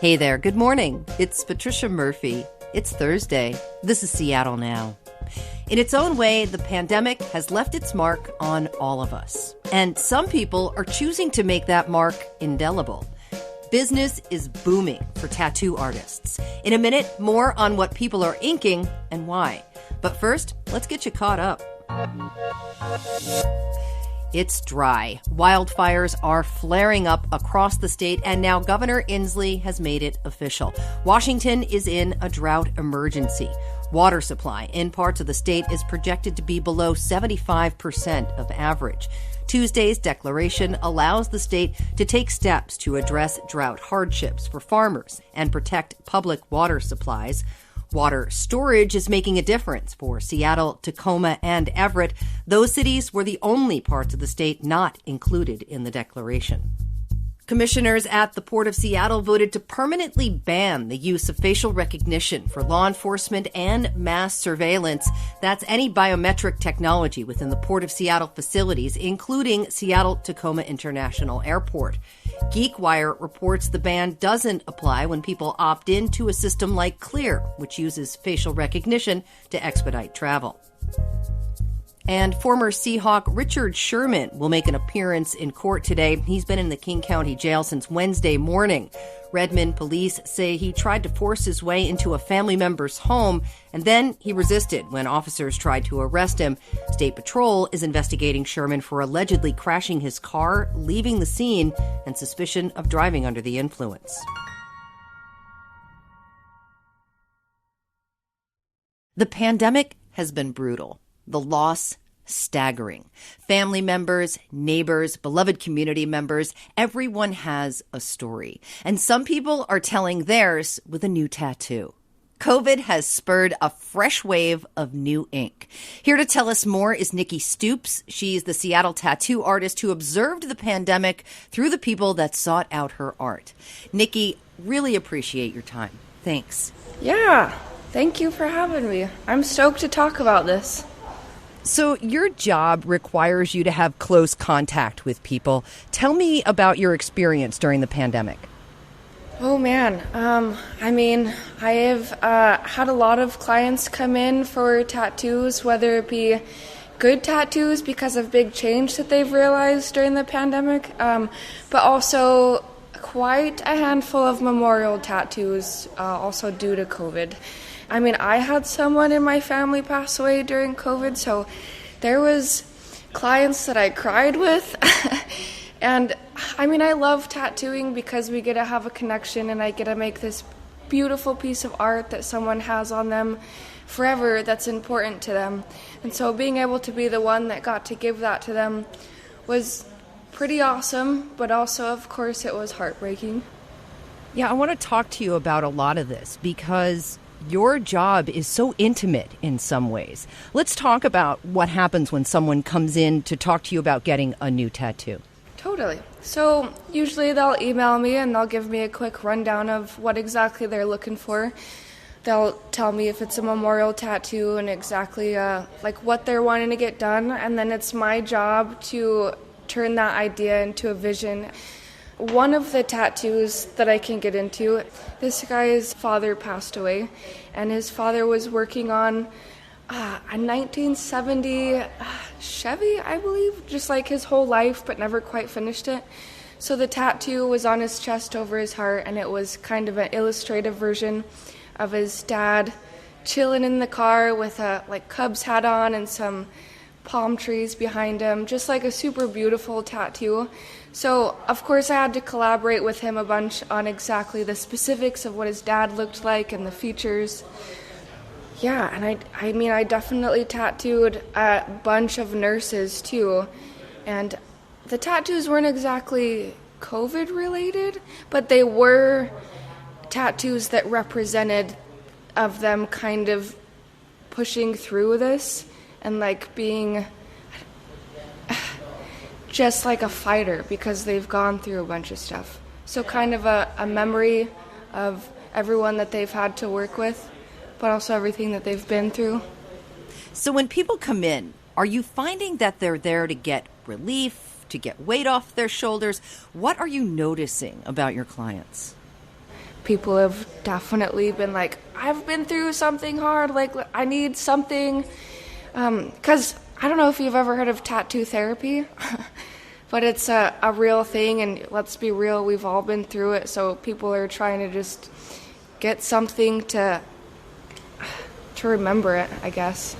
Hey there, good morning. It's Patricia Murphy. It's Thursday. This is Seattle Now. In its own way, the pandemic has left its mark on all of us. And some people are choosing to make that mark indelible. Business is booming for tattoo artists. In a minute, more on what people are inking and why. But first, let's get you caught up. It's dry. Wildfires are flaring up across the state, and now Governor Inslee has made it official. Washington is in a drought emergency. Water supply in parts of the state is projected to be below 75% of average. Tuesday's declaration allows the state to take steps to address drought hardships for farmers and protect public water supplies. Water storage is making a difference for Seattle, Tacoma, and Everett. Those cities were the only parts of the state not included in the declaration. Commissioners at the Port of Seattle voted to permanently ban the use of facial recognition for law enforcement and mass surveillance. That's any biometric technology within the Port of Seattle facilities, including Seattle-Tacoma International Airport. GeekWire reports the ban doesn't apply when people opt into a system like Clear, which uses facial recognition to expedite travel. And former Seahawk Richard Sherman will make an appearance in court today. He's been in the King County Jail since Wednesday morning. Redmond police say he tried to force his way into a family member's home, and then he resisted when officers tried to arrest him. State Patrol is investigating Sherman for allegedly crashing his car, leaving the scene, and suspicion of driving under the influence. The pandemic has been brutal. The loss, staggering. Family members, neighbors, beloved community members, everyone has a story. And some people are telling theirs with a new tattoo. COVID has spurred a fresh wave of new ink. Here to tell us more is Nikki Stoops. She's the Seattle tattoo artist who observed the pandemic through the people that sought out her art. Nikki, really appreciate your time. Thanks. Yeah, thank you for having me. I'm stoked to talk about this. So your job requires you to have close contact with people. Tell me about your experience during the pandemic. Oh, man. I have had a lot of clients come in for tattoos, whether it be good tattoos because of big change that they've realized during the pandemic, but also quite a handful of memorial tattoos, also due to COVID. I had someone in my family pass away during COVID, so there was clients that I cried with. And, I love tattooing because we get to have a connection and I get to make this beautiful piece of art that someone has on them forever that's important to them. And so being able to be the one that got to give that to them was pretty awesome, but also, of course, it was heartbreaking. Yeah, I want to talk to you about a lot of this because your job is so intimate in some ways. Let's talk about what happens when someone comes in to talk to you about getting a new tattoo. Totally. So usually they'll email me and they'll give me a quick rundown of what exactly they're looking for. They'll tell me if it's a memorial tattoo and exactly what they're wanting to get done. And then it's my job to turn that idea into a vision. One of the tattoos that I can get into, this guy's father passed away, and his father was working on a 1970 Chevy, I believe, just like his whole life, but never quite finished it. So the tattoo was on his chest over his heart, and it was kind of an illustrative version of his dad chilling in the car with a Cubs hat on and some palm trees behind him, just like a super beautiful tattoo. So, of course, I had to collaborate with him a bunch on exactly the specifics of what his dad looked like and the features. Yeah, and I definitely tattooed a bunch of nurses, too. And the tattoos weren't exactly COVID-related, but they were tattoos that represented of them kind of pushing through this and being just like a fighter because they've gone through a bunch of stuff. So kind of a memory of everyone that they've had to work with, but also everything that they've been through. So when people come in, are you finding that they're there to get relief, to get weight off their shoulders? What are you noticing about your clients? people have definitely been like, I've been through something hard, like I need something. Because I don't know if you've ever heard of tattoo therapy, but it's a real thing, and let's be real, we've all been through it, so people are trying to just get something to remember it, I guess.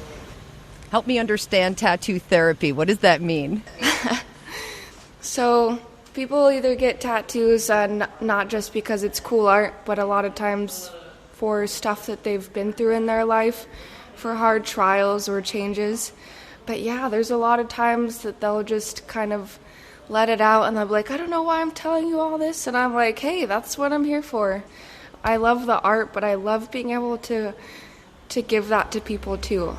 Help me understand tattoo therapy. What does that mean? So people either get tattoos not just because it's cool art, but a lot of times for stuff that they've been through in their life, for hard trials or changes. But yeah, there's a lot of times that they'll just kind of let it out and they'll be like, I don't know why I'm telling you all this. And I'm like, hey, that's what I'm here for. I love the art, but I love being able to give that to people too.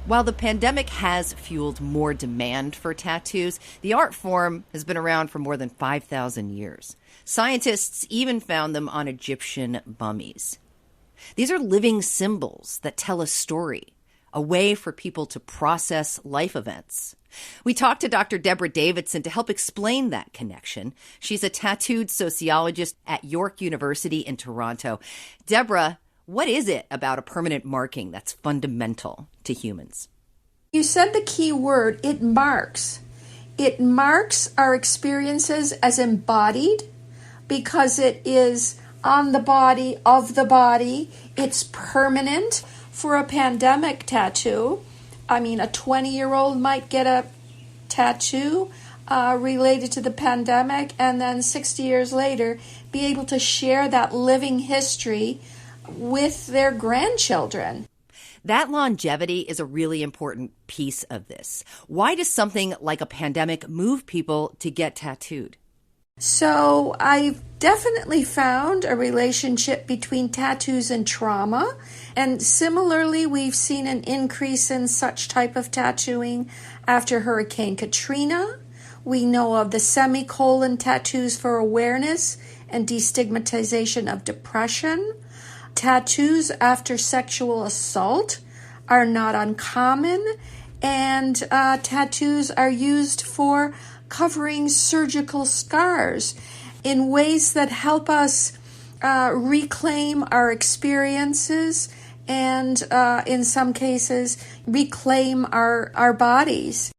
While the pandemic has fueled more demand for tattoos, the art form has been around for more than 5,000 years. Scientists even found them on Egyptian mummies. These are living symbols that tell a story, a way for people to process life events. We talked to Dr. Deborah Davidson to help explain that connection. She's a tattooed sociologist at York University in Toronto. Deborah, what is it about a permanent marking that's fundamental to humans? You said the key word, it marks. It marks our experiences as embodied because it is on the body, of the body. It's permanent. For a pandemic tattoo, I mean, a 20-year-old might get a tattoo related to the pandemic and then 60 years later be able to share that living history with their grandchildren. That longevity is a really important piece of this. Why does something like a pandemic move people to get tattooed? So I've definitely found a relationship between tattoos and trauma. And similarly, we've seen an increase in such type of tattooing after Hurricane Katrina. We know of the semicolon tattoos for awareness and destigmatization of depression. Tattoos after sexual assault are not uncommon, and tattoos are used for covering surgical scars in ways that help us reclaim our experiences and, in some cases, reclaim our bodies.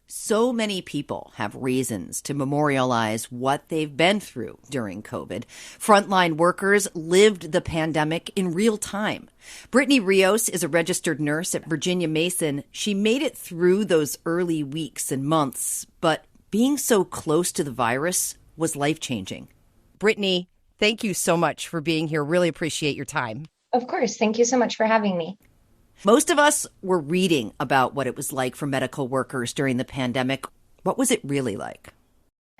So many people have reasons to memorialize what they've been through during COVID. Frontline workers lived the pandemic in real time. Brittany Rios is a registered nurse at Virginia Mason. She made it through those early weeks and months, but being so close to the virus was life-changing. Brittany, thank you so much for being here. Really appreciate your time. Of course. Thank you so much for having me. Most of us were reading about what it was like for medical workers during the pandemic. What was it really like?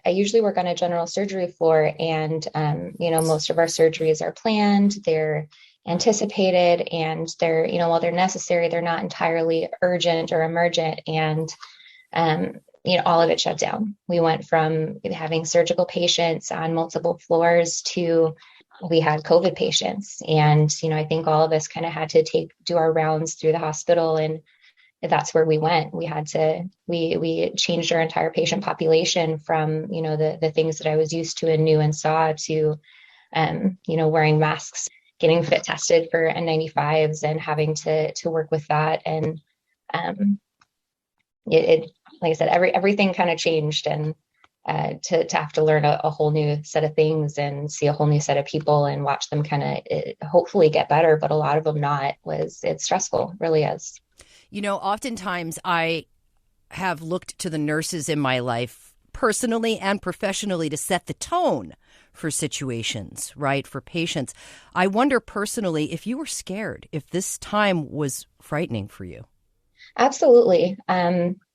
I usually work on a general surgery floor, and, most of our surgeries are planned, they're anticipated, and they're, while they're necessary, they're not entirely urgent or emergent. And, all of it shut down. We went from having surgical patients on multiple floors to we had COVID patients. And, I think all of us kind of had to do our rounds through the hospital, and that's where we went. We changed our entire patient population from, the things that I was used to and knew and saw to, wearing masks, getting fit tested for N95s and having to work with that. And it like I said, everything kind of changed, and to have to learn a whole new set of things and see a whole new set of people and watch them kind of hopefully get better, but a lot of them not, it's stressful, really is. Oftentimes I have looked to the nurses in my life, personally and professionally, to set the tone for situations, right, for patients. I wonder personally if you were scared, if this time was frightening for you. Absolutely.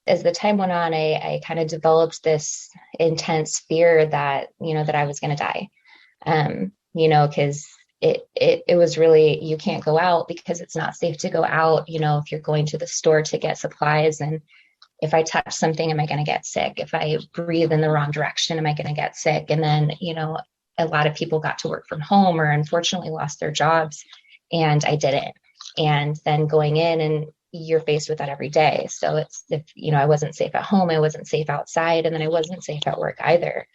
As the time went on, I kind of developed this intense fear that I was going to die, because it was really, you can't go out because it's not safe to go out, if you're going to the store to get supplies. And if I touch something, am I going to get sick? If I breathe in the wrong direction, am I going to get sick? And then, a lot of people got to work from home or unfortunately lost their jobs, and I didn't. And then going in, and you're faced with that every day. So it's, if, I wasn't safe at home, I wasn't safe outside, and then I wasn't safe at work either.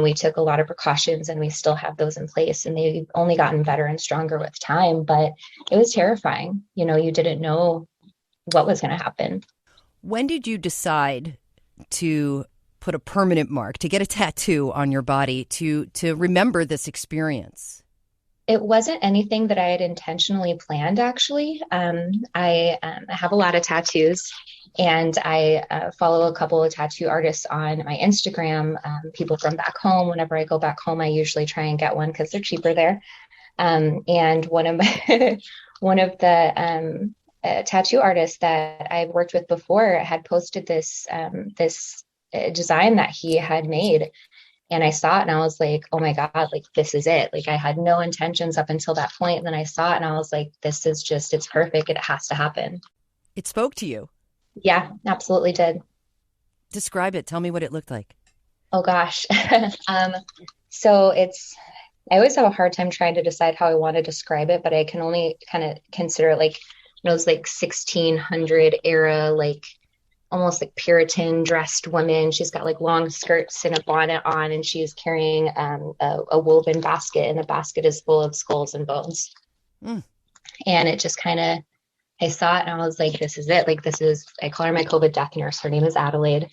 we took a lot of precautions, and we still have those in place, and they've only gotten better and stronger with time. But it was terrifying. You didn't know what was going to happen. When did you decide to put a permanent mark, to get a tattoo on your body, to remember this experience? It wasn't anything that I had intentionally planned, actually. I have a lot of tattoos, and I follow a couple of tattoo artists on my Instagram, people from back home. Whenever I go back home, I usually try and get one because they're cheaper there. And one of the tattoo artists that I've worked with before had posted this design that he had made. And I saw it and I was like, oh my God, like, this is it. Like, I had no intentions up until that point. And then I saw it and I was like, this is just, it's perfect. It has to happen. It spoke to you. Yeah, absolutely did. Describe it. Tell me what it looked like. Oh gosh. So I always have a hard time trying to decide how I want to describe it, but I can only kind of consider it like those like 1600 era, like almost like Puritan dressed woman. She's got like long skirts and a bonnet on, and she's carrying a woven basket, and the basket is full of skulls and bones. And it just kind of, I saw it and I was like, this is it. Like, I call her my COVID death nurse. Her name is Adelaide.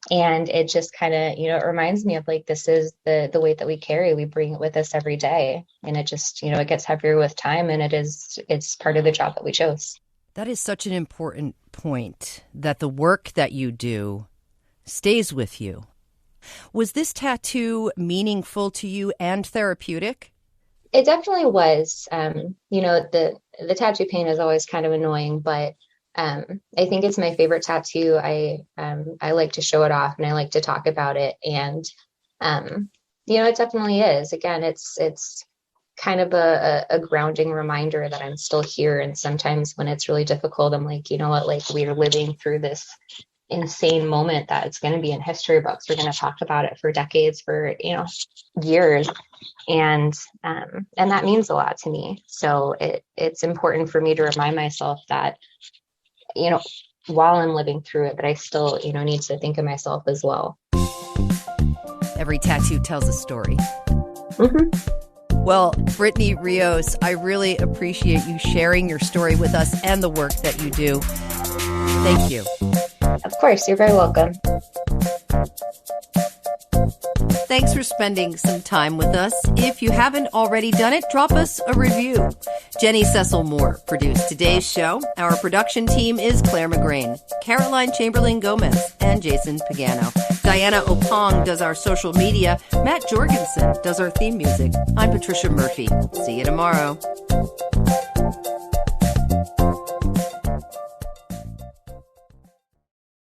And it just kind of, it reminds me of like, this is the weight that we carry. We bring it with us every day. And it just, it gets heavier with time, and it's part of the job that we chose. That is such an important point, that the work that you do stays with you. Was this tattoo meaningful to you and therapeutic? It definitely was. The tattoo pain is always kind of annoying, but I think it's my favorite tattoo. I like to show it off, and I like to talk about it. And, it definitely is. Again, it's kind of a grounding reminder that I'm still here. And sometimes when it's really difficult, I'm like, you know what, like, we're living through this insane moment that it's going to be in history books. We're going to talk about it for decades, for, years. And that means a lot to me. So it's important for me to remind myself that, while I'm living through it, that I still, need to think of myself as well. Every tattoo tells a story. Mm-hmm. Well, Brittany Rios, I really appreciate you sharing your story with us and the work that you do. Thank you. Of course, you're very welcome. Thanks for spending some time with us. If you haven't already done it, drop us a review. Jenny Cecil Moore produced today's show. Our production team is Clare McGrane, Caroline Chamberlain Gomez, and Jason Pagano. Diana Opong does our social media. Matt Jorgensen does our theme music. I'm Patricia Murphy. See you tomorrow.